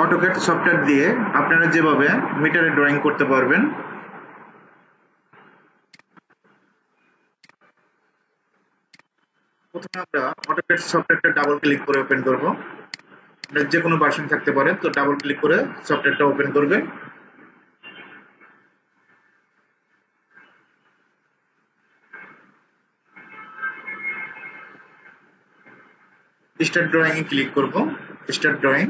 AutoCAD software দিয়ে আপনারা যেভাবে মিটারে ড্রয়িং করতে পারবেন। প্রথমে আমরা অটোক্যাড সফটওয়্যারটা ডাবল ক্লিক করে ওপেন করব। যে কোনো ভার্সন থাকতে পারে, তো ডাবল ক্লিক করে সফটওয়্যারটা ওপেন করবে। স্টার্ট ড্রয়িং এ ক্লিক করব। স্টার্ট ড্রয়িং,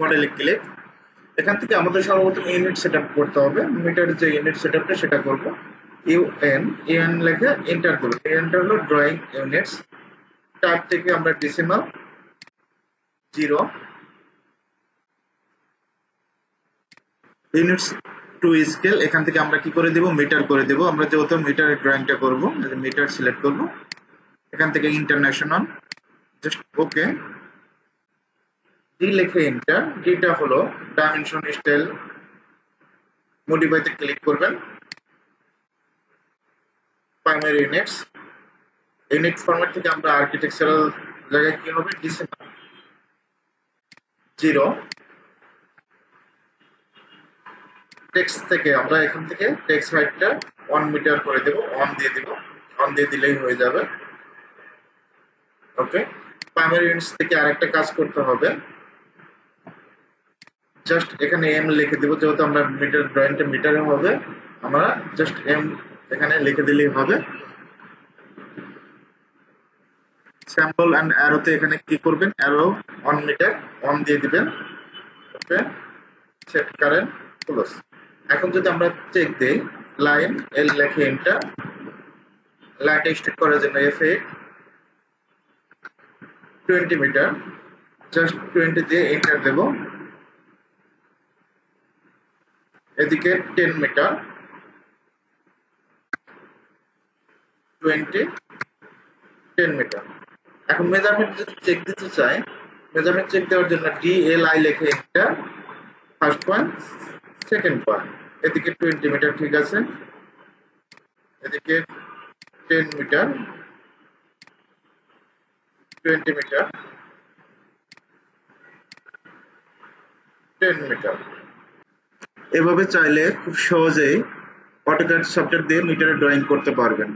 মডেলে ক্লিক। এখান থেকে আমাদের সর্বপ্রথম ইউনিট সেটআপ করতে হবে। মিটার যে ইউনিট সেটআপটা সেটা করব। ইউএন লিখে এন্টার করব। এন্টার হলো ড্রয়িং ইউনিটস। টাইপ থেকে আমরা ডেসিমাল 0, ইউনিটস টু স্কেল। এখান থেকে আমরা কি করে দেব, মিটার করে দেব। আমরা যেহেতু মিটারের ড্রয়িংটা করব, মিটার সিলেক্ট করব। এখান থেকে ইন্টারন্যাশনাল, জাস্ট ওকে। ডি লিখে এন্টার। ডিটা হলো ডাইমেনশন, স্টাইল, মডিফাইতে ক্লিক করবেন। প্রাইমারি ইউনিটস, ইউনিট ফরম্যাট থেকে আমরা আর্কিটেকচারাল জায়গায় কি হবে, ডেসিমাল 0। টেক্সট থেকে আমরা এখান থেকে টেক্সট হাইটটা 1 মিটার করে দেব, অন দিয়ে দেব। অন দিয়ে দিলেই হয়ে যাবে। ওকে। প্রাইমারি ইউনিটস থেকে আরেকটা কাজ করতে হবে। জাস্ট এখানে এম লিখে দেব, যেহেতু আমরা মিটার ড্রয়িংটা মিটারে হবে, আমরা জাস্ট এম এখানে লিখে দিলেই হবে। স্যাম্পল এন্ড অ্যারোতে এখানে কি করবেন, অ্যারো 1 মিটার অন দিয়ে দিবেন। ওকে, সেট কারেন্ট ক্লোজ। এখন যদি আমরা চেক দেই, লাইন এল লিখে এন্টার। লাইনটা স্টার্ট করার জন্য এফ8 20 মিটার, জাস্ট 20 দিয়ে এন্টার দেব। এদিকে 10 মিটার, 20 10 মিটার। এখন মেজারমেন্ট যদি চেক দিতে চাই, মেজারমেন্ট চেক দেওয়ার জন্য ডিএলআই লিখে enter. First point, second point. এদিকে 20 মিটার, ঠিক আছে। এদিকে 10 মিটার, 20 মিটার, 10 মিটার। এভাবে চাইলে খুব সহজেই অটোক্যাড সফটওয়্যার দিয়ে মিটারে ড্রয়িং করতে পারবেন।